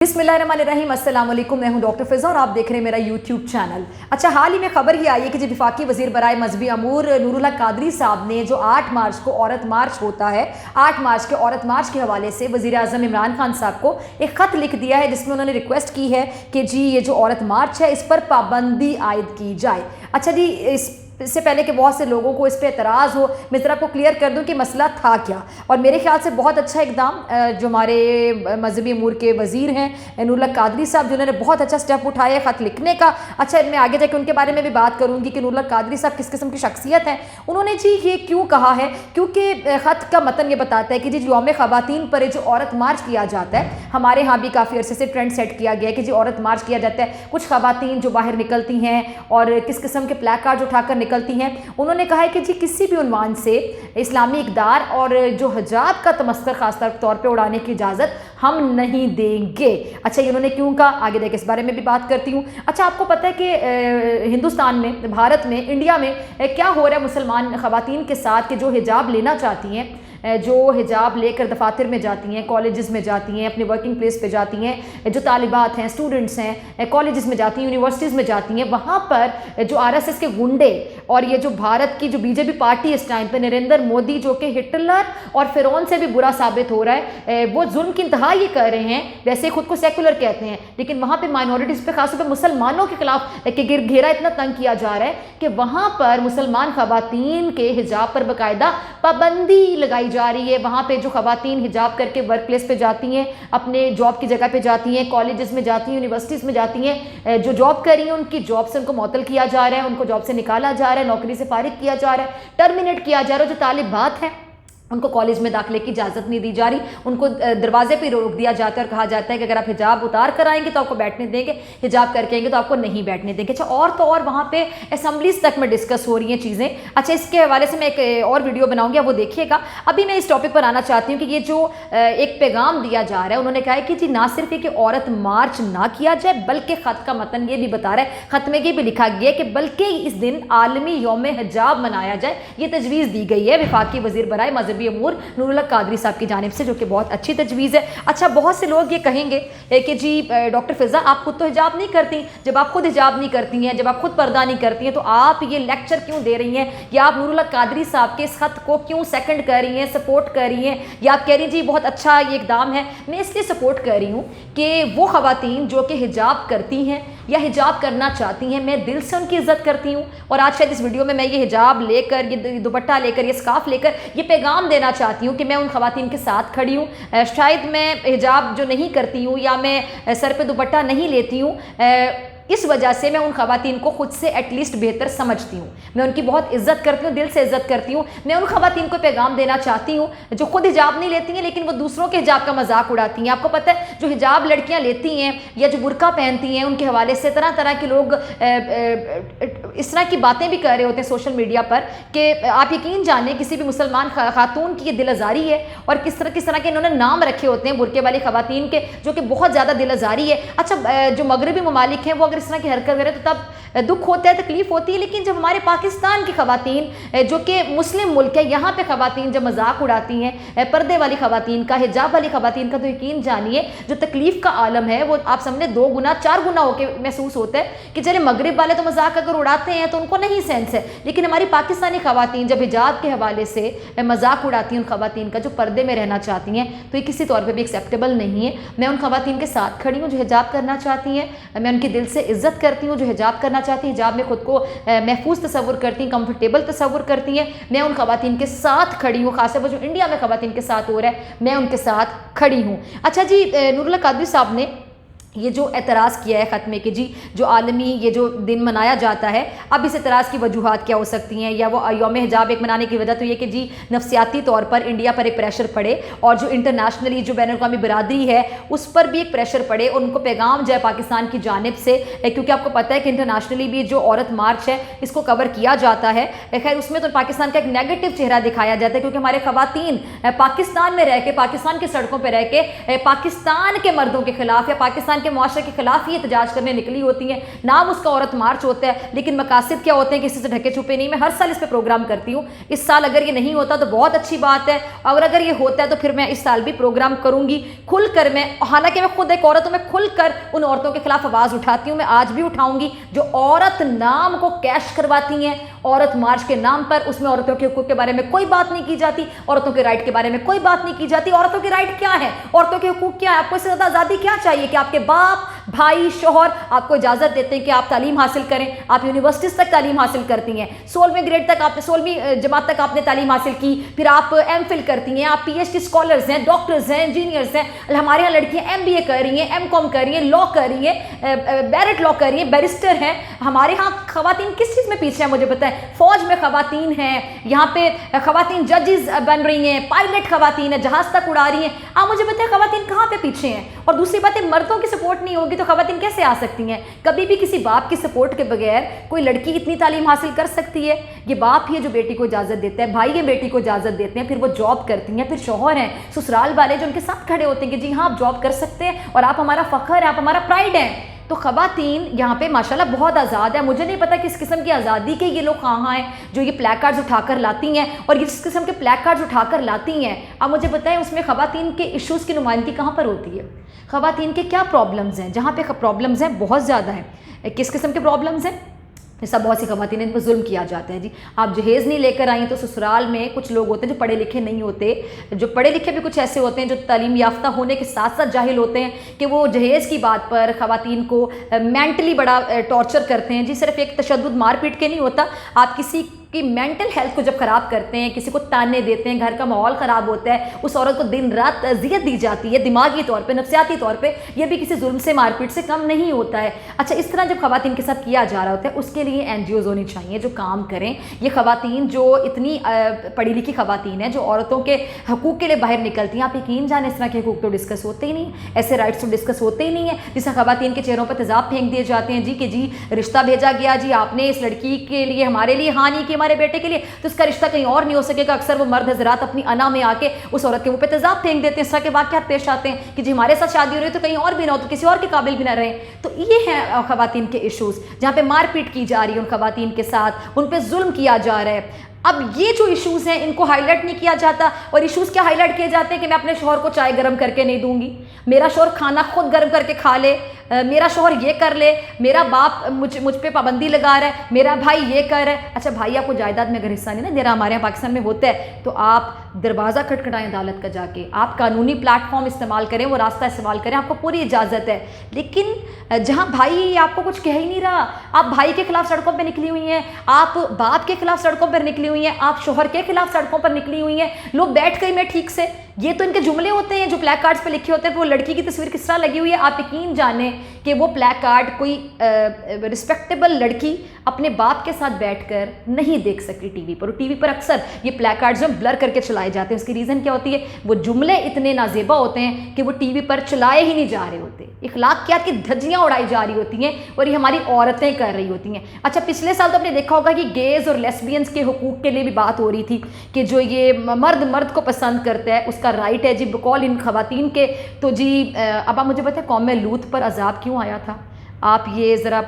बिस्मिल्लाहिर्रहमानिर्रहीम, अस्सलाम वालेकुम। मैं हूं डॉक्टर फिज़ा और आप देख रहे हैं मेरा यूट्यूब चैनल। अच्छा, हाल ही में खबर ये आई है कि जो वफाकी वज़ीर बराए मजहबी अमूर नूरुल्लाह कादरी साहब ने जो 8 मार्च को औरत मार्च होता है, 8 मार्च के औरत मार्च के हवाले से वज़ीर आज़म इमरान खान साहब को एक ख़त लिख दिया है, जिसमें उन्होंने रिक्वेस्ट की है कि जी ये जो औरत मार्च है इस पर पाबंदी आयद की जाए। अच्छा जी, इससे पहले कि बहुत से लोगों को इस पर एतराज़ हो, मैं ज़रा आपको क्लियर कर दूं कि मसला था क्या। और मेरे ख्याल से बहुत अच्छा इकदाम जो हमारे मजहबी अमूर के वज़ीर हैं नूरुल्लाह कादरी साहब, जिन्होंने बहुत अच्छा स्टेप उठाया है ख़त लिखने का। अच्छा, मैं आगे जाकर उनके बारे में भी बात करूँगी कि नूरुल्लाह कादरी साहब किस किस्म की शख्सियत हैं। उन्होंने जी ये क्यों कहा है, क्योंकि ख़त का मतन ये बताता है कि जी यौम ख़वातीन पर जो औरत मार्च किया जाता है, हमारे यहाँ भी काफ़ी अरसे से ट्रेंड सेट किया गया है कि जी औरत मार्च किया जाता है। कुछ ख़वातीन जो बाहर निकलती हैं और किस किस्म के प्लैक कार्ड उठाकर निकलती हैं, उन्होंने कहा है कि जी किसी भी उन्वान से इस्लामी इक़दार और जो हिजाब का तमस्खुर खास तौर पे उड़ाने की इजाज़त हम नहीं देंगे। अच्छा, ये उन्होंने क्यों कहा, आगे देख इस बारे में भी बात करती हूँ। अच्छा, आपको पता है कि हिंदुस्तान में, भारत में, इंडिया में क्या हो रहा है मुसलमान ख़वातीन के साथ कि जो हिजाब लेना चाहती हैं, जो हिजाब लेकर दफातर में जाती हैं, कॉलेजेस में जाती हैं, अपने वर्किंग प्लेस पे जाती हैं, जो तालिबात हैं, स्टूडेंट्स हैं, कॉलेजेस में जाती हैं, यूनिवर्सिटीज़ में जाती हैं, वहाँ पर जो आरएसएस के गुंडे और ये जो भारत की जो बीजेपी पार्टी इस टाइम पे नरेंद्र मोदी, जो कि हिटलर और फिरौन से भी बुरा साबित हो रहा है, वो जुल्म की इंतहा ये कर रहे हैं। वैसे खुद को सेकुलर कहते हैं, लेकिन वहाँ पर माइनॉरिटीज़ पे, खासतौर पर मुसलमानों के खिलाफ घेरा इतना तंग किया जा रहा है कि वहाँ पर मुसलमान ख़वातीन के हिजाब पर बाकायदा पाबंदी लगाई जा रही है। वहाँ पे जो ख़वातीन हिजाब करके वर्क प्लेस पे जाती हैं, अपने जॉब की जगह पे जाती हैं, कॉलेजेस में जाती हैं, यूनिवर्सिटीज़ में जाती हैं, जो जॉब कर रही हैं उनकी जॉब से उनको मुअत्तल किया जा रहा है, उनको जॉब से निकाला जा रहा है, नौकरी से फारिग किया जा रहा है, टर्मिनेट किया जा रहा है। जो तालिबात हैं उनको कॉलेज में दाखिले की इजाज़त नहीं दी जा रही, उनको दरवाजे पर रोक दिया जाता है और कहा जाता है कि अगर आप हिजाब उतार कर आएंगे तो आपको बैठने देंगे, हिजाब करके आएंगे तो आपको नहीं बैठने देंगे। अच्छा, और तो और वहाँ पे असम्बलीज तक में डिस्कस हो रही हैं चीज़ें। अच्छा, इसके हवाले से मैं एक और वीडियो बनाऊँगी, आप वो देखिएगा। अभी मैं इस टॉपिक पर आना चाहती हूँ कि ये जो एक पैगाम दिया जा रहा है, उन्होंने कहा है कि जी ना सिर्फ ये कि औरत मार्च ना किया जाए, बल्कि ख़त का मतन ये भी बता रहा है, ख़त में ये भी लिखा गया कि बल्कि इस दिन आलमी यौम हिजाब मनाया जाए। ये तजवीज़ दी गई है वफाकी वज़ीर बराए मजहबी अमूर नूरुल्लाह कादरी साहब की जानिब से, जो कि बहुत अच्छी तजवीज़ है। अच्छा, बहुत से लोग ये कहेंगे कि जी डॉक्टर फिज़ा आप खुद तो हिजाब नहीं करती, जब आप खुद हिजाब नहीं करती हैं, जब आप खुद पर्दा नहीं करती हैं, तो आप ये लेक्चर क्यों दे रही हैं, या आप नूरुल्लाह कादरी साहब के इस ख़त को क्यों सेकंड कर रही हैं, सपोर्ट कर रही हैं, या आप कह रही हैं जी बहुत अच्छा ये इक़दाम है। मैं इसलिए सपोर्ट कर रही हूँ कि वो ख़वातीन जो कि हिजाब करती हैं या हिजाब करना चाहती हैं, मैं दिल से उनकी इज़्ज़त करती हूँ। और आज शायद इस वीडियो में मैं ये हिजाब लेकर, ये दुपट्टा लेकर, ये स्कार्फ लेकर ये पैगाम देना चाहती हूँ कि मैं उन ख़वातीन के साथ खड़ी हूँ। शायद मैं हिजाब जो नहीं करती हूँ या मैं सर पे दुपट्टा नहीं लेती हूँ, इस वजह से मैं उन ख़वातीन को खुद से एटलीस्ट बेहतर समझती हूँ, मैं उनकी बहुत इज्जत करती हूँ, दिल से इज्जत करती हूँ। मैं उन ख़वातीन को पैगाम देना चाहती हूँ जो खुद हिजाब नहीं लेती हैं लेकिन वो दूसरों के हिजाब का मजाक उड़ाती हैं। आपको पता है जो हिजाब लड़कियाँ लेती हैं या जो बुर्का पहनती हैं, उनके हवाले से तरह तरह के लोग इस तरह की बातें भी कर रहे होते हैं सोशल मीडिया पर कि आप यकीन जानें किसी भी मुसलमान खातून की ये दिल आज़ारी है, और किस तरह के इन्होंने नाम रखे होते हैं बुरके वाली ख़वातीन के, जो कि बहुत ज़्यादा दिल आज़ारी है। अच्छा, जो मगरबी ममालिक हैं वो अगर इस तरह की हरकत करें तो तब दुख होता है, तकलीफ होती है, लेकिन जब हमारे पाकिस्तान की ख़वातीन जो कि मुस्लिम मुल्क है, यहाँ पे ख़वातीन जब मजाक उड़ाती हैं पर्दे वाली ख़वातीन का, हिजाब वाली ख़वातीन का, तो यकीन जानिए जो तकलीफ़ का आलम है वो आप सामने 2 गुना 4 गुना होकर महसूस होता है कि चले मगरब वाले तो मजाक अगर उड़ाते हैं तो उनको नहीं सेंस है, लेकिन हमारी पाकिस्तानी ख़वातीन जब हिजाब के हवाले से मजाक उड़ाती हैं उन ख़वातीन का जो पर्दे में रहना चाहती हैं, तो ये किसी तौर पर भी एक्सेप्टेबल नहीं है। मैं उन ख़वातीन के साथ खड़ी हूँ जो हिजाब करना चाहती हैं, मैं उनकी दिल से इज़्ज़त करती हूँ जो हिजाब करना चाहती हैं, हिजाब में खुद को महफूज तस्वुर करती हैं, कंफर्टेबल तस्वुर करती हैं। मैं उन ख़वातीन के साथ खड़ी हूँ, खासतौर पर जो इंडिया में ख़वातीन के साथ हो रहा है, मैं उनके साथ खड़ी हूँ। अच्छा जी, नूरुल्लाह कादरी साहब ने ये जो एतराज़ किया है ख़त में कि जी जो आलमी ये जो दिन मनाया जाता है, अब इस एतराज़ की वजूहात क्या हो सकती हैं, या वो यौम हिजाब एक मनाने की वजह तो ये कि जी नफसियाती तौर पर इंडिया पर एक प्रेशर पड़े और जो इंटरनेशनली जो बैनुल-अक़वामी बिरादरी है उस पर भी एक प्रेशर पड़े, उनको पैगाम जाए पाकिस्तान की जानिब से, क्योंकि आपको पता है कि इंटरनेशनली भी जो औरत मार्च है इसको कवर किया जाता है। खैर उसमें तो पाकिस्तान का एक नेगेटिव चेहरा दिखाया जाता है, क्योंकि हमारे ख़वातीन पाकिस्तान में रह के, पाकिस्तान की सड़कों पर रह के पाकिस्तान के मर्दों के खिलाफ या पाकिस्तान पाकिस्तान के मुआशरे के खिलाफ ही एहतजाज करने निकली होती हैं। नाम उसका औरत मार्च होता है, लेकिन मकासद क्या होते हैं, किसी से ढके छुपे नहीं। मैं हर साल इस पर प्रोग्राम करती हूँ। इस साल अगर ये नहीं होता तो बहुत अच्छी बात है, और अगर ये होता है तो फिर मैं इस साल भी प्रोग्राम करूंगी खुलकर। मैं हालांकि मैं खुद एक औरत हूं, मैं खुलकर उन औरतों के खिलाफ आवाज उठाती हूं। मैं आज भी उठाऊंगी जो औरत नाम को कैश करवाती हैं औरत मार्च के नाम पर। उसमें औरतों के हुकूक के बारे में कोई बात नहीं की जाती, औरतों के राइट के बारे में कोई बात नहीं की जाती। औरतों के राइट क्या है, औरतों के हुकूक क्या है? आपको इससे ज्यादा आजादी क्या चाहिए कि आपके बाप, भाई, शोहर आपको इजाजत देते हैं कि आप तालीम हासिल करें। आप यूनिवर्सिटीज तक तालीम हासिल करती हैं, 16वीं ग्रेड तक, आपने 16वीं जमात तक आपने तालीम हासिल की, फिर आप एमफिल करती हैं, आप पीएचडी स्कॉलर्स हैं, डॉक्टर्स हैं, इंजीनियर्स हैं। हमारे यहाँ लड़कियां एमबीए कर रही हैं, एमकॉम कर रही हैं, लॉ कर रही हैं, बैरिट लॉ कर रही हैं, बैरिस्टर हैं। हमारे यहाँ खवातीन किस चीज़ में पीछे हैं मुझे बताएं? फौज में खवातीन हैं, यहाँ पे खवातीन जजेस बन रही हैं, पायलट खवातीन है, जहाज तक उड़ा रही हैं। आप मुझे बताएं खवातीन कहाँ पे पीछे हैं? और दूसरी बात है, मर्दों की सपोर्ट नहीं होगी तो खवातीन कैसे आ सकती हैं? कभी भी किसी बाप की सपोर्ट के बगैर कोई लड़की इतनी तालीम हासिल कर सकती है? ये बाप ही है जो बेटी को इजाजत देता है, भाई ये बेटी को इजाजत देते हैं, फिर वो जॉब करती हैं, फिर शौहर हैं, ससुराल वाले जो उनके साथ खड़े होते हैं कि जी हाँ आप जॉब कर सकते हैं और आप हमारा फख्र है, आप हमारा प्राइड है। तो खवातीन यहाँ पे माशाल्लाह बहुत आज़ाद है। मुझे नहीं पता किस किस्म की आज़ादी के ये लोग कहाँ हैं जो ये प्लेकार्ड्स उठाकर लाती हैं, और ये जिस किस्म के प्लेकार्ड्स उठाकर लाती हैं, आप मुझे बताएं उसमें खवातीन के इश्यूज़ की नुमाइंदगी कहाँ पर होती है? खवातीन के क्या प्रॉब्लम्स हैं? जहाँ पे प्रॉब्लम्स हैं बहुत ज़्यादा हैं। किस किस्म के प्रॉब्लम्स हैं? ऐसा बहुत सी खवातीन इन पर जुल्म किया जाता है जी। आप जहेज़ नहीं लेकर आई तो ससुराल में कुछ लोग होते हैं जो पढ़े लिखे नहीं होते, जो पढ़े लिखे भी कुछ ऐसे होते हैं जो तालीम याफ्ता होने के साथ साथ जाहिल होते हैं कि वो जहेज़ की बात पर खवातीन को मेंटली बड़ा टॉर्चर करते हैं जी। सिर्फ एक तशद्दुद मारपीट के नहीं होता, आप किसी कि मेंटल हेल्थ को जब ख़राब करते हैं, किसी को ताने देते हैं, घर का माहौल ख़राब होता है, उस औरत को दिन रात अजियत दी जाती है, दिमागी तौर पे, नफ्सियाती तौर पे। ये भी किसी जुल्म से, मारपीट से कम नहीं होता है। अच्छा, इस तरह जब खवातीन के साथ किया जा रहा होता है, उसके लिए NGOs होनी चाहिए जो काम करें। ये खवातीन जो इतनी पढ़ी लिखी खवातीन है जो औरतों के हकूक़ के लिए बाहर निकलती हैं, आप यकीन जाने इस तरह के हकूक़ तो डिस्कस होते ही नहीं, ऐसे राइट्स तो डिस्कस होते ही नहीं है। जिससे खवातीन के चेहरों पर तेज़ाब फेंक दिए जाते हैं जी कि जी रिश्ता भेजा गया जी, आपने इस लड़की के लिए हमारे लिए हाँ नहीं कि हमारे बेटे के लिए, तो उसका रिश्ता कहीं और नहीं हो सकेगा। अक्सर वो मर्द हजरात अपनी अना में आके उस औरत के मुंह पे तेजाब फेंक देते हैं। इस तरह के वाक़यात पेश आते हैं कि जी हमारे साथ शादी हो रही है तो कहीं और भी ना हो, तो किसी और के काबिल भी ना रहे। तो ये हैं खवातीन के इशूज़, जहाँ पे मारपीट की जा रही है उन खवातीन के साथ, उन पर जुल्म किया जा रहा है। अब ये जो इश्यूज़ हैं इनको हाईलाइट नहीं किया जाता, और इश्यूज़ क्या हाईलाइट किए जाते हैं कि मैं अपने शोहर को चाय गर्म करके नहीं दूंगी, मेरा शोहर खाना खुद गर्म करके खा ले, मेरा शोहर ये कर ले, मेरा बाप मुझ पे पाबंदी लगा रहा है, मेरा भाई ये कर रहा है। अच्छा, भाई आपको जायदाद में अगर हिस्सा नहीं ना दे रहा, हमारे यहाँ पाकिस्तान में होता है, तो आप दरवाज़ा खटखटाएं अदालत का जाके, आप कानूनी प्लेटफॉर्म इस्तेमाल करें, वो रास्ता इस्तेमाल करें, आपको पूरी इजाज़त है। लेकिन जहाँ भाई आपको कुछ कह ही नहीं रहा, आप भाई के खिलाफ सड़कों पर निकली हुई हैं, आप बाप के खिलाफ सड़कों पर निकली हुई हैं, आप शोहर के खिलाफ सड़कों पर निकली हुई हैं, लोग बैठ गई मैं ठीक से। ये तो इनके जुमले होते हैं जो प्लेक कार्ड्स पे लिखे होते हैं। वो लड़की की तस्वीर किस तरह लगी हुई है, आप यकीन जाने कि वो प्लेक कार्ड कोई रिस्पेक्टेबल लड़की अपने बाप के साथ बैठकर नहीं देख सकती टीवी पर। टीवी पर अक्सर ये प्लेक कार्ड्स जो ब्लर करके चलाए जाते हैं, उसकी रीज़न क्या होती है? वो जुमले इतने नाजेबा होते हैं कि वो टीवी पर चलाए ही नहीं जा रहे होते, इखलाकियात की धज्जियाँ उड़ाई जा रही होती हैं, और ये हमारी औरतें कर रही होती हैं। अच्छा, पिछले साल तो आपने देखा होगा कि गेज़ और लेस्बियंस के हुकूक के लिए भी बात हो रही थी कि जो ये मर्द को पसंद करता है उसका राइट है जी बकौल इन खवातीन के। तो जी अब आप मुझे बताएं कौम लूत पर अजाब क्यों आया था? आप ये ज़रा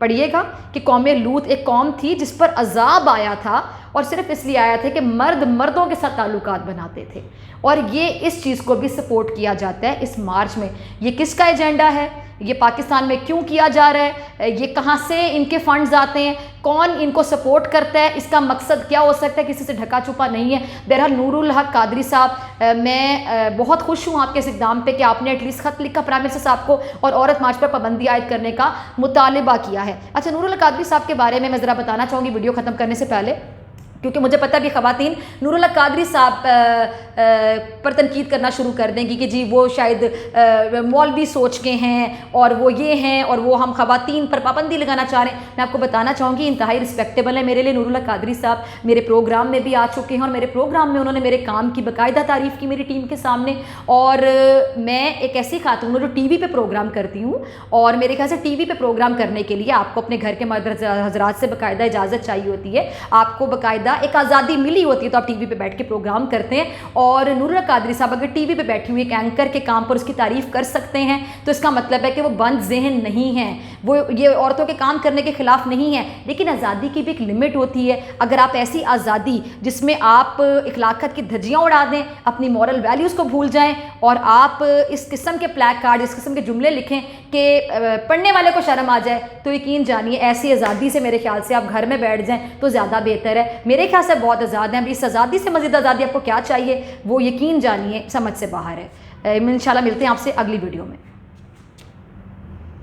पढ़िएगा कि कौम लूत एक कौम थी जिस पर अजाब आया था, और सिर्फ इसलिए आया था कि मर्दों के साथ ताल्लुकात बनाते थे। और ये इस चीज़ को भी सपोर्ट किया जाता है इस मार्च में। ये किसका एजेंडा है? ये पाकिस्तान में क्यों किया जा रहा है? ये कहाँ से इनके फंड्स आते हैं? कौन इनको सपोर्ट करता है? इसका मकसद क्या हो सकता है? किसी से ढका छुपा नहीं है। बहरहाल नूरुल हक कादरी साहब, मैं बहुत खुश हूँ आपके इस इक़दाम पे कि आपने एटलीस्ट ख़त लिखा प्राइम मिनिस्टर साहब को और औरत मार्च पर पाबंदी आयद करने का मुतालिबा किया है। अच्छा, नूरुल हक कादरी साहब के बारे में मैं ज़रा बताना चाहूँगी वीडियो ख़त्म करने से पहले, क्योंकि मुझे पता है कि ख़वातीन नूरुल हक कादरी साहब पर तनकीद करना शुरू कर देंगी कि जी वो शायद मौलवी सोच के हैं और वो ये हैं और वो हम ख़वातीन पर पाबंदी लगाना चाह रहे हैं। मैं आपको बताना चाहूँगी इंतहाई रिस्पेक्टेबल है मेरे लिए नूरुल हक कादरी साहब। मेरे प्रोग्राम में भी आ चुके हैं और मेरे प्रोग्राम में उन्होंने मेरे काम की बाकायदा तारीफ़ की मेरी टीम के सामने। और मैं एक ऐसी खातून हूँ जो TV पे प्रोग्राम करती हूँ, और मेरे ख्याल से TV पे प्रोग्राम करने के लिए आपको अपने घर के मर्द हज़रात से बाकायदा इजाज़त चाहिए होती है, आपको बाकायदा बाकायदा एक आज़ादी मिली होती है तो आप टीवी पे बैठ के प्रोग्राम करते हैं। और नूरुल्लाह कादरी साहब अगर टीवी पे बैठी हुई एक एंकर के काम पर उसकी तारीफ़ कर सकते हैं तो इसका मतलब है कि वो बंद जहन नहीं हैं, वो ये औरतों के काम करने के खिलाफ नहीं है। लेकिन आज़ादी की भी एक लिमिट होती है। अगर आप ऐसी आज़ादी जिसमें आप इखलाक़त की धज्जियाँ उड़ा दें, अपनी मॉरल वैल्यूज़ को भूल जाएँ और आप इस किस्म के प्लैक कार्ड, इस किस्म के जुमले लिखें कि पढ़ने वाले को शर्म आ जाए, तो यकीन जानिए ऐसी आज़ादी से मेरे ख्याल से आप घर में बैठ जाएं तो ज़्यादा बेहतर है। मेरे ख्याल से बहुत आज़ाद हैं। अभी इस आज़ादी से मज़ीद आज़ादी आपको क्या चाहिए, वो यकीन जानिए समझ से बाहर है। इंशाल्लाह मिलते हैं आपसे अगली वीडियो में।